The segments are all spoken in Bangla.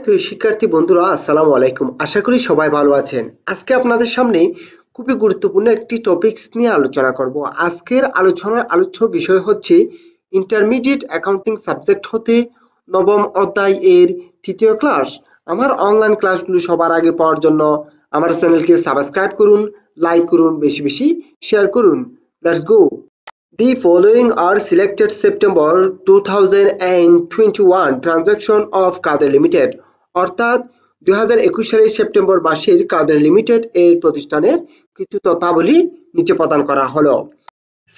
প্রিয় শিক্ষার্থী বন্ধুরা, আসসালামু আলাইকুম। আশা করি সবাই ভালো আছেন। আজকে আপনাদের সামনে খুবই গুরুত্বপূর্ণ একটি টপিকস নিয়ে আলোচনা করব। আজকের আলোচনার আলোচ্য বিষয় হচ্ছে ইন্টারমিডিয়েট অ্যাকাউন্টিং সাবজেক্ট হতে নবম অধ্যায় এর তৃতীয় ক্লাস। আমার অনলাইন ক্লাসগুলো সবার আগে পাওয়ার জন্য আমার চ্যানেলকে সাবস্ক্রাইব করুন, লাইক করুন, বেশি বেশি শেয়ার করুন। Let's go. The following are selected September 2021 transaction of Kader limited, অর্থাৎ 2021 সালের সেপ্টেম্বর মাসের কাদের লিমিটেড এর প্রতিষ্ঠানের কিছু তথ্যাবলী নিচে প্রদান করা হলো।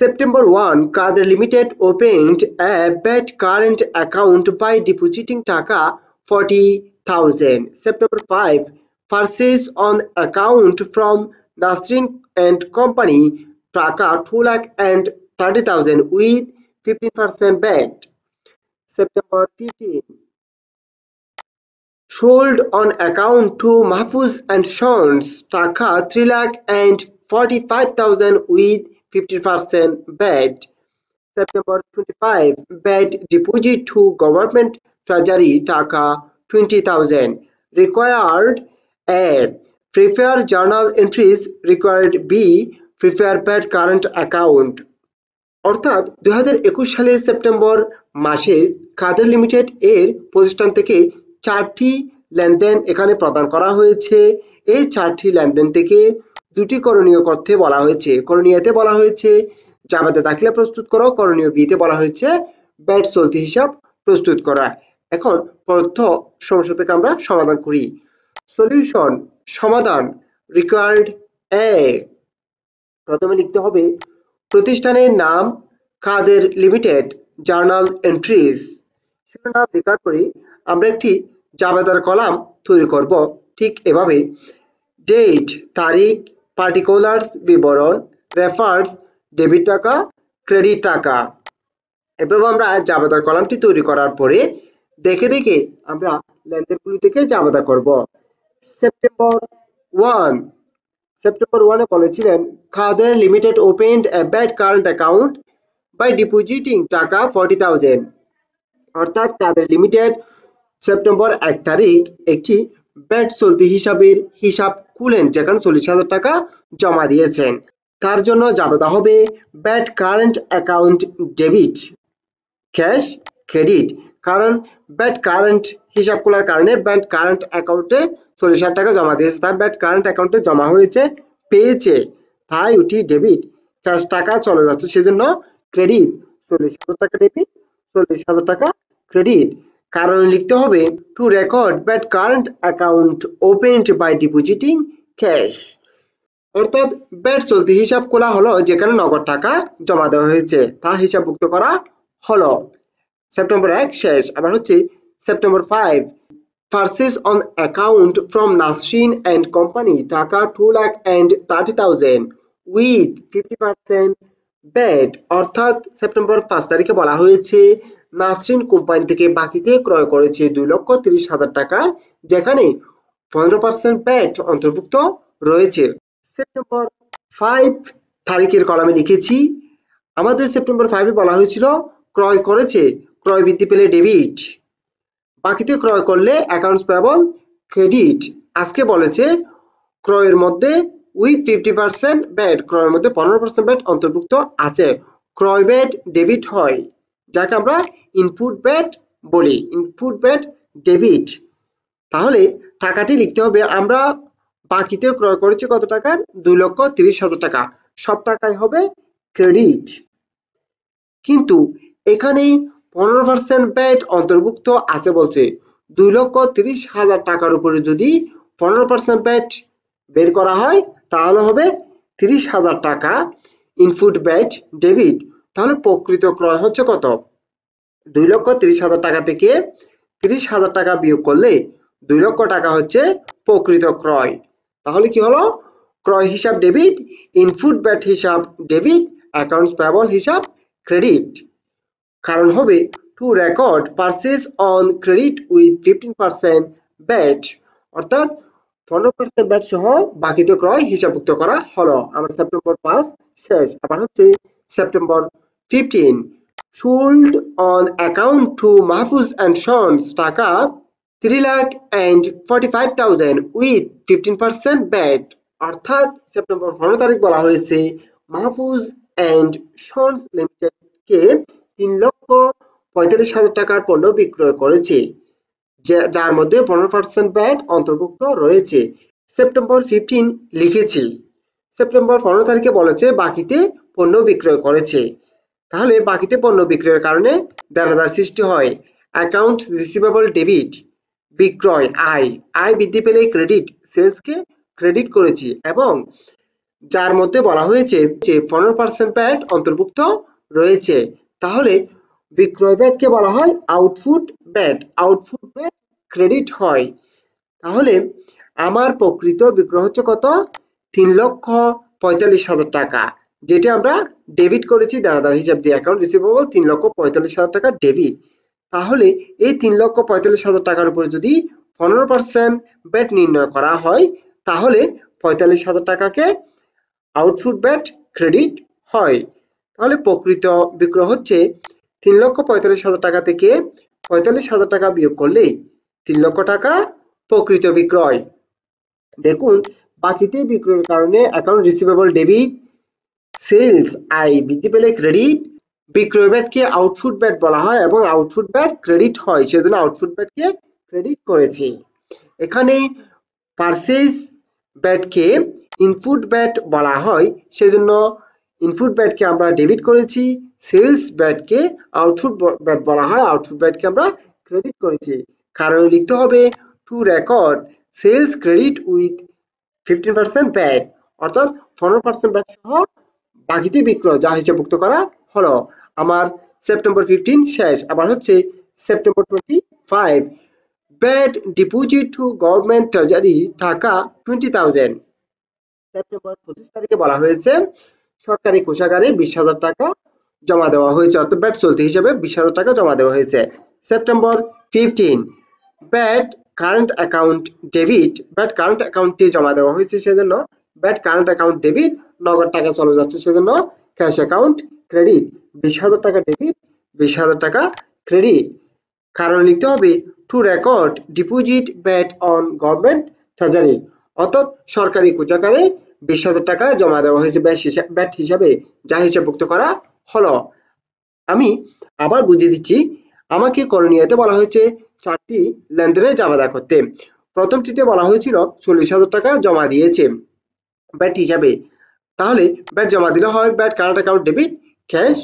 September 1, Kader Limited opened a BET current account by depositing Taka 40,000. September 5, purchase on account from Nasrin and Company Taka 2,30,000 with 15% BET. September 15, sold on account to Mahfuz and Sons Taka 3,45,000 with 50% BET. September 25, BET deposit to government treasury Taka 20,000. Required A. Prepare journal entries. Required B. Prepare BET current account. অর্থাৎ 2021 সালের সেপ্টেম্বর মাসে কাদের লিমিটেড এর প্রতিষ্ঠান থেকে 4টি লেনদেন এখানে প্রদান করা হয়েছে। এই 4টি লেনদেন থেকে দুটি করণীয় করতে বলা হয়েছে। করণীয়তে বলা হয়েছে জাবেদা দাখিলা প্রস্তুত করো, করণীয় বিতে বলা হয়েছে ব্যাট চলতি হিসাব প্রস্তুত করা। এখন প্রথম সমস্যা থেকে আমরা সমাধান করি। সলিউশন, সমাধান। রিকোয়ার্ড এ, প্রথমে লিখতে হবে প্রতিষ্ঠানের নাম কাদের লিমিটেড, জার্নাল এন্ট্রিজ। শিরোনাম লেখার পরে আমরা একটি জাবেদার কলাম তৈরি করব। ঠিক এভাবে ডেট তারিখ, পার্টিকুলার্স বিবরণ, রেফার্স ডেবিট টাকা, ক্রেডিট টাকা। এভাবে আমরা জাবেদার কলামটি তৈরি করার পরে দেখে দেখে আমরা লেনদেনগুলি থেকে জাবেদা করব। সেপ্টেম্বর 1, সেপ্টেম্বর 1 বলেছিলেন কাদের লিমিটেড ওপেন্ড এ ব্যাট কারেন্ট অ্যাকাউন্ট বাই ডিপোজিটিং টাকা 40,000, অর্থাৎ কাদের লিমিটেড সেপ্টেম্বর 1 তারিখ একটি ব্যাট চলতি হিসাবের হিসাব খুলেন, যেখানে 40,000 টাকা জমা দিয়েছেন। তার জন্য জাবেদা হবে bat current account debit, cash credit. কারণ ব্যাট কারেন্ট হিসাব খোলার কারণে ব্যাট কারেন্ট অ্যাকাউন্টে 40,000 টাকা জমা দিয়েছে, তাই ব্যাট কারেন্ট অ্যাকাউন্টে জমা হয়েছে, পেয়েছে, তাই ওটি ডেবিট। ক্যাশ টাকা চলে যাচ্ছে, সেজন্য ক্রেডিট। 40,000 টাকা ডেবিট, 40,000 টাকা ক্রেডিট। কারণ লিখতে হবে to record VAT current account opened by depositing cash, অর্থাৎ ব্যাট চলতি হিসাব খোলা হলো যেখানে নগদ টাকা জমা দেওয়া হয়েছে, তা হিসাবভুক্ত করা হলো। সেপ্টেম্বর 1 শেষ। আবার হচ্ছে September 5, purchase on account from Nasrin and Company টাকা 2,30,000 with 50% BET, অর্থাৎ সেপ্টেম্বর 5 তারিখে বলা হয়েছে নাসরিন কোম্পানি থেকে বাকিতে ক্রয় করেছে 2,30,000 টাকা, যেখানে 15% BET অন্তর্ভুক্ত রয়েছে। সেপ্টেম্বর 5 তারিখের কলামে লিখেছি আমাদের সেপ্টেম্বর 5 বলা হয়েছিল ক্রয় করেছে, ক্রয় বৃদ্ধি পেলে ডেবিট, বাকিতে ক্রয় করলে অ্যাকাউন্টস পেয়েবল ক্রেডিট। আজকে বলেছে ক্রয়ের মধ্যে উইথ 50% ব্যাট, ক্রয়ের মধ্যে 15% ব্যাট অন্তর্ভুক্ত আছে। ক্রয় ব্যাট ডেবিট হয়, যাকে আমরা ইনপুট ব্যাট বলি, ইনপুট ব্যাট ডেবিট। তাহলে টাকাটি লিখতে হবে আমরা বাকিতে ক্রয় করেছি কত টাকার, 2,30,000 টাকা, সব টাকাই হবে ক্রেডিট। কিন্তু এখানে 15% ব্যাট অন্তর্ভুক্ত আছে বলছে, 2,30,000 টাকার উপরে যদি 15% ব্যাট বের করা হয় তাহলে হবে 30,000 টাকা ইনপুট ব্যাট ডেবিট। তাহলে প্রকৃত ক্রয় হচ্ছে কত, 2,30,000 টাকা থেকে 30,000 টাকা বিয়োগ করলে 2 লক্ষ টাকা হচ্ছে প্রকৃত ক্রয়। তাহলে কি হলো, ক্রয় হিসাব ডেবিট, ইনপুট ব্যাট হিসাব ডেবিট, অ্যাকাউন্টস পেয়েবল হিসাব ক্রেডিট। কারণ হবে to record purchase on credit with 15% VAT, অর্থাৎ 15% ব্যাট সহ বাকিতে ক্রয় হিসাবভুক্ত করা হলো। আমার সেপ্টেম্বর 5 শেষ। আবার হচ্ছে September 15, sold on account to Mahfuz and Sons টাকা 3,45,000 with 15% ব্যাট। অর্থাৎ সেপ্টেম্বর 15 তারিখ বলা হয়েছে মাহফুজ অ্যান্ড সন্স লিমিটেডকে 3,45,000 টাকার পণ্য বিক্রয় করেছে, যার মধ্যে 15% ব্যাট অন্তর্ভুক্ত রয়েছে। সেপ্টেম্বর 15 লিখেছি, সেপ্টেম্বর 15 তারিখে বলেছে বাকিতে পণ্য বিক্রয় করেছে। তাহলে বাকিতে পণ্য বিক্রয়ের কারণে দেনাদার সৃষ্টি হয়। অ্যাকাউন্টস রিসিভেবল ডেবিট, বিক্রয় আয়, আয় বৃদ্ধি পেলে ক্রেডিট, সেলসকে ক্রেডিট করেছি এবং যার মধ্যে বলা হয়েছে যে 15% ব্যাট অন্তর্ভুক্ত রয়েছে। তাহলে বিক্রয় ব্যাটকে বলা হয় output bat, output bat credit হয়। তাহলে আমার প্রকৃত বিক্রয় হচ্ছে কত? 3,45,000 টাকা, যেটা আমরা ডেবিট করেছি দেনাদার হিসাব দিয়ে। অ্যাকাউন্ট রিসিভেবল 3,45,000 টাকা ডেবিট। তাহলে এই 3,45,000 টাকার উপরে যদি 15% ব্যাট নির্ণয় করা হয়, তাহলে 45,000 টাকাকে আউটপুট ব্যাট ক্রেডিট হয়। তাহলে প্রকৃত বিক্রয় হচ্ছে 3,45,000 টাকা থেকে 45,000 টাকা বিয়োগ করলে 3 লক্ষ টাকা প্রকৃত বিক্রয়। দেখুন, বাকিতে বিক্রয়ের কারণে অ্যাকাউন্ট রিসিভেবল ডেবিট, সেলস আয় বৃদ্ধি পেলে ক্রেডিট, বিক্রয় ব্যাটকে আউটপুট ব্যাট বলা হয় এবং আউটপুট ব্যাট ক্রেডিট হয়, সেজন্য আউটপুট ব্যাটকে ক্রেডিট করেছি। এখানে পারচেজ ব্যাটকে ইনপুট ব্যাট বলা হয়, সেজন্য ইনপুট ব্যাটকে আমরা ডেবিট করেছি। সেলস ব্যাটকে আউটপুট ব্যাট বলা হয়, আউটপুট ব্যাটকে আমরা ক্রেডিট করেছি। কারণ লিখতে হবে to record sales credit with 15% VAT, অর্থাৎ 15% ব্যাট সহ বাকিতে বিক্রয় যা হিসাবভুক্ত করা হলো। আমার সেপ্টেম্বর 15 শেষ। আবার হচ্ছে September 25 bat deposit two government treasury টাকা 20,000। সেপ্টেম্বর 25 তারিখে বলা হয়েছে সরকারি কোষাগারে 20,000 টাকা জমা দেওয়া হয়েছে, অর্থাৎ ব্যাট চলতি হিসাবে 20,000 টাকা জমা দেওয়া হয়েছে। September 15 bat current account debit, bat current অ্যাকাউন্টে জমা দেওয়া হয়েছে, সেজন্য ব্যাট কারেন্ট অ্যাকাউন্ট ডেবিট, নগদ টাকা চলে যাচ্ছে সেজন্য ক্যাশ অ্যাকাউন্ট ক্রেডিট। 20,000 টাকা ডেবিট, 20,000 টাকা ক্রেডিট। কারণ লিখতে হবে to record deposit bat on government treasury, অর্থাৎ সরকারি কোষাগারে 20,000 টাকা জমা দেওয়া হয়েছে ব্যাট হিসাবে, যা হিসাবভুক্ত করা হলো। আমি আবার বুঝিয়ে দিচ্ছি, আমাকে করণীয়তে বলা হয়েছে 4টি লেনদেনের জামাদা করতে। প্রথমটিতে বলা হয়েছিল 40,000 টাকা জমা দিয়েছে ব্যাট হিসাবে, তাহলে ব্যাট জমা দিলে হয় bat current account debit, cash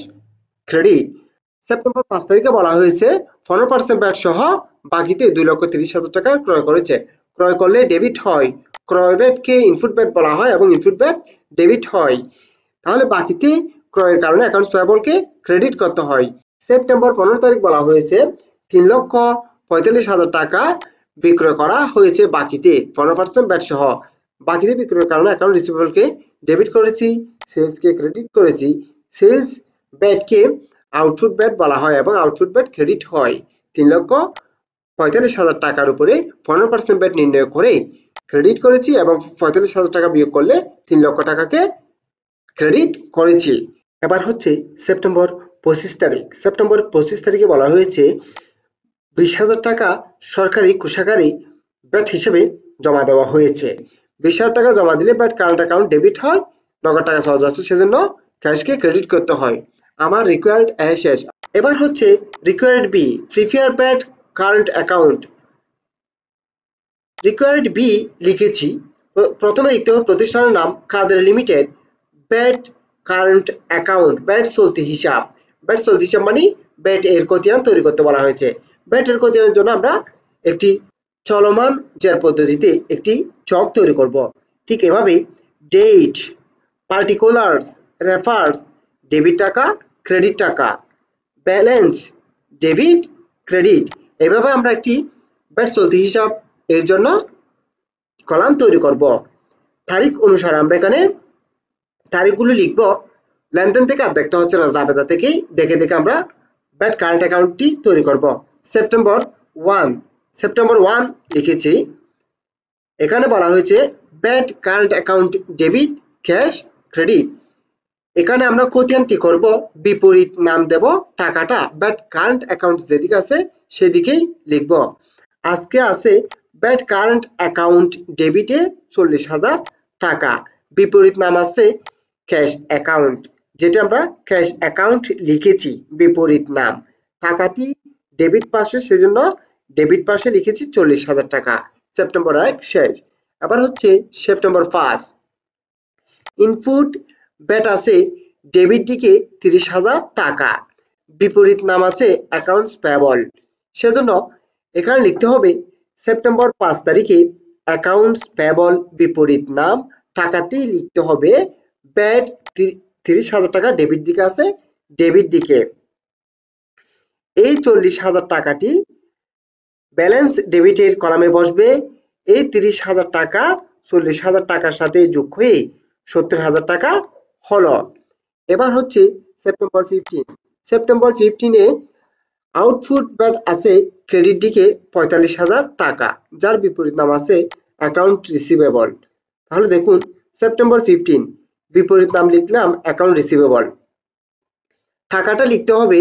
credit. September 5 তারিখে বলা হয়েছে 15% ব্যাট সহ বাকিতে 2,30,000 টাকা ক্রয় করেছে, ক্রয় করলে ডেবিট হয়। ক্রয় ব্যাটকে ইনপুট ব্যাট বলা হয় এবং ইনপুট ব্যাট ডেবিট হয়। তাহলে বাকিতে ক্রয়ের কারণে অ্যাকাউন্টস পেয়েবলকে ক্রেডিট করতে হয়। সেপ্টেম্বর 15 তারিখ বলা হয়েছে 3,45,000 টাকা বিক্রয় করা হয়েছে বাকিতে 15% ব্যাট সহ। বাকিতে বিক্রয়ের কারণে অ্যাকাউন্ট রিসিভেবলকে ডেবিট করেছি, সেলসকে ক্রেডিট করেছি। সেলস ব্যাটকে আউটপুট ব্যাট বলা হয় এবং আউটপুট ব্যাট ক্রেডিট হয়। 3,45,000 টাকার উপরে 15% ব্যাট নির্ণয় করে ক্রেডিট করেছি এবং 45,000 টাকা বিয়োগ করলে 3 লক্ষ টাকাকে ক্রেডিট করেছি। এবার হচ্ছে সেপ্টেম্বর 25 তারিখ। সেপ্টেম্বর 25 তারিখে বলা হয়েছে 20,000 টাকা সরকারি কোষাগারে ব্যাট হিসেবে জমা দেওয়া হয়েছে। 20,000 টাকা জমা দিলে ব্যাট কারেন্ট অ্যাকাউন্ট ডেবিট হয়, নগদ টাকা সহজ আছে, সেজন্য ক্যাশকে ক্রেডিট করতে হয়। আমার রিকোয়ার্ড এ শেষ। এবার হচ্ছে required B, prepare VAT current account. Required B লিখেছি, প্রথমে লিখতে হবে প্রতিষ্ঠানের নাম Kader limited, VAT current account, VAT চলতি হিসাব। ব্যাট চলতি হিসাব মানে ব্যাট এর খতিয়ান তৈরি করতে বলা হয়েছে। ব্যাট এর খতিয়ানের জন্য আমরা একটি চলমান জের পদ্ধতিতে একটি চক তৈরি করব। ঠিক এভাবে ডেট, পার্টিকুলার্স, রেফার্স, ডেবিট টাকা, ক্রেডিট টাকা, ব্যালেন্স, ডেবিট, ক্রেডিট, এভাবে আমরা একটি ব্যাট চলতি হিসাব এর জন্য কলাম তৈরি করব। তারিখ অনুসারে আমরা এখানে তারিখগুলো লিখব। লেনদেন থেকে আর দেখতে হচ্ছে না, জাবেদা থেকেই দেখে দেখে আমরা ব্যাট কারেন্ট অ্যাকাউন্টটি তৈরি করব। সেপ্টেম্বর 1, সেপ্টেম্বর 1 লিখেছি। এখানে বলা হয়েছে bat current account debit, cash, credit. এখানে আমরা খতিয়ান কি করব, বিপরীত নাম দেব, টাকাটা ব্যাট কারেন্ট অ্যাকাউন্ট যেদিকে আছে সেদিকেই লিখব। আজকে আছে ব্যাড কারেন্ট অ্যাকাউন্ট ডেবিটে 40,000 টাকা। বিপরীত নাম আছে ক্যাশ অ্যাকাউন্ট, যেটা আমরা ক্যাশ অ্যাকাউন্ট লিখেছি বিপরীত নাম। টাকাটি ডেবিট পাশে, সেজন্য ডেবিট পাশে লিখেছি 40,000 টাকা। সেপ্টেম্বর 1 শেষ। আবার হচ্ছে সেপ্টেম্বর 5। ইনপুট ব্যাট আছে ডেবিট দিকে 30,000 টাকা। বিপরীত নাম আছে অ্যাকাউন্টস পেয়েবল, সেজন্য এখানে লিখতে হবে সেপ্টেম্বর 5 তারিখে অ্যাকাউন্টস পেয়েবল বিপরীত নাম, টাকাটি লিখতে হবে ব্যাট 30,000 টাকা ডেবিট দিকে আছে, ডেবিট দিকে। এই 40,000 টাকাটি ব্যালেন্স ডেবিটের কলামে বসবে। এই 30,000 টাকা 40,000 টাকার সাথে যোগ হয়ে 70,000 টাকা হলো। এবার হচ্ছে সেপ্টেম্বর 15। সেপ্টেম্বর 15-এ আউটপুট ব্যাট আছে ক্রেডিট দিকে 45,000 টাকা, যার বিপরীত নাম আছে অ্যাকাউন্ট রিসিভেবল। তাহলে দেখুন সেপ্টেম্বর 15 বিপরীত নাম লিখলাম অ্যাকাউন্ট রিসিভেবল। টাকাটা লিখতে হবে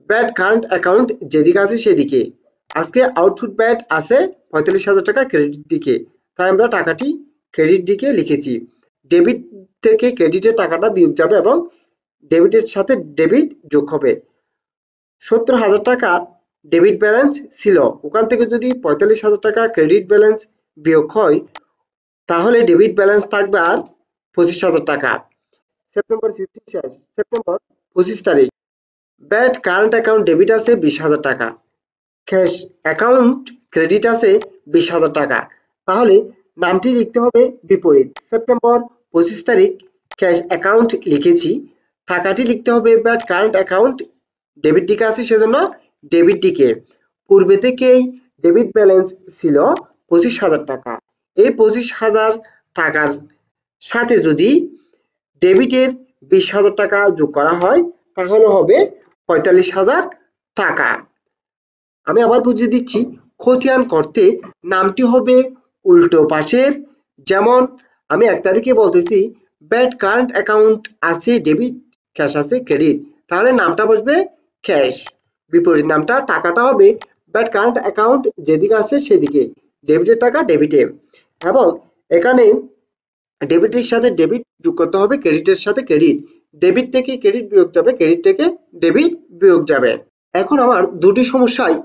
ব্যাট কারেন্ট অ্যাকাউন্ট যেদিকে আছে সেদিকে। আজকে আউটপুট ব্যাট আছে 45,000 টাকা ক্রেডিট দিকে, তাই আমরা টাকাটি ক্রেডিট দিকে লিখেছি। ডেবিট থেকে ক্রেডিটের টাকাটা বিয়োগ যাবে এবং ডেবিটের সাথে ডেবিট যোগ হবে। 70,000 টাকা ডেবিট ব্যালেন্স ছিল, ওখান থেকে যদি 45,000 টাকা ক্রেডিট ব্যালেন্স বিয়োগ হয় তাহলে ডেবিট ব্যালেন্স থাকবে আর 25,000 টাকা। সেপ্টেম্বর 15 শেষ। সেপ্টেম্বর 25 তারিখ ব্যাট কারেন্ট অ্যাকাউন্ট ডেবিট আছে 20,000 টাকা, ক্যাশ অ্যাকাউন্ট ক্রেডিট আছে 20,000 টাকা। তাহলে নামটি লিখতে হবে বিপরীত। সেপ্টেম্বর 25 তারিখ ক্যাশ অ্যাকাউন্ট লিখেছি, টাকাটি লিখতে হবে ব্যাট কারেন্ট অ্যাকাউন্ট ডেবিট দিকে আছে, সেজন্য ডেবিট দিকে। পূর্বে থেকেই ডেবিট ব্যালেন্স ছিল 25,000 টাকা। এই 25,000 টাকার সাথে যদি ডেবিটের 20,000 টাকা যোগ করা হয় তাহলে হবে 45,000 টাকা। আমি আবার বুঝিয়ে দিচ্ছি, খতিয়ান করতে নামটি হবে উল্টো পাশের। যেমন আমি 1 তারিখে বলতেছি ব্যাট কারেন্ট অ্যাকাউন্ট আছে ডেবিট, ক্যাশ আছে ক্রেডিট, তাহলে নামটা বসবে ক্যাশ। বিপরীত নামটা টাকাটা হবে ব্যাট কারেন্ট অ্যাকাউন্ট যেদিকে আছে সেদিকে, ডেবিটের টাকা ডেবিটে। এবং এখানে ডেবিটের সাথে ডেবিট যোগ করতে হবে, ক্রেডিটের সাথে ক্রেডিট। ডেবিট থেকে ক্রেডিট বিয়োগ যাবে, ক্রেডিট থেকে ডেবিট বিয়োগ যাবে। এখন আমার দুটি সমস্যাই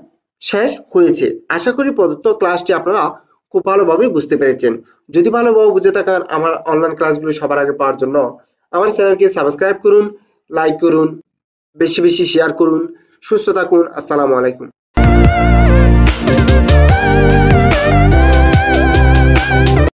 শেষ হয়েছে। আশা করি প্রদত্ত ক্লাসটি আপনারা খুব ভালোভাবে বুঝতে পেরেছেন। যদি ভালোভাবে বুঝে থাকেন, আমার অনলাইন ক্লাসগুলো সবার আগে পাওয়ার জন্য আমার চ্যানেলকে সাবস্ক্রাইব করুন, লাইক করুন, বেশি বেশি শেয়ার করুন। সুস্থ থাকুন। আসসালামু আলাইকুম।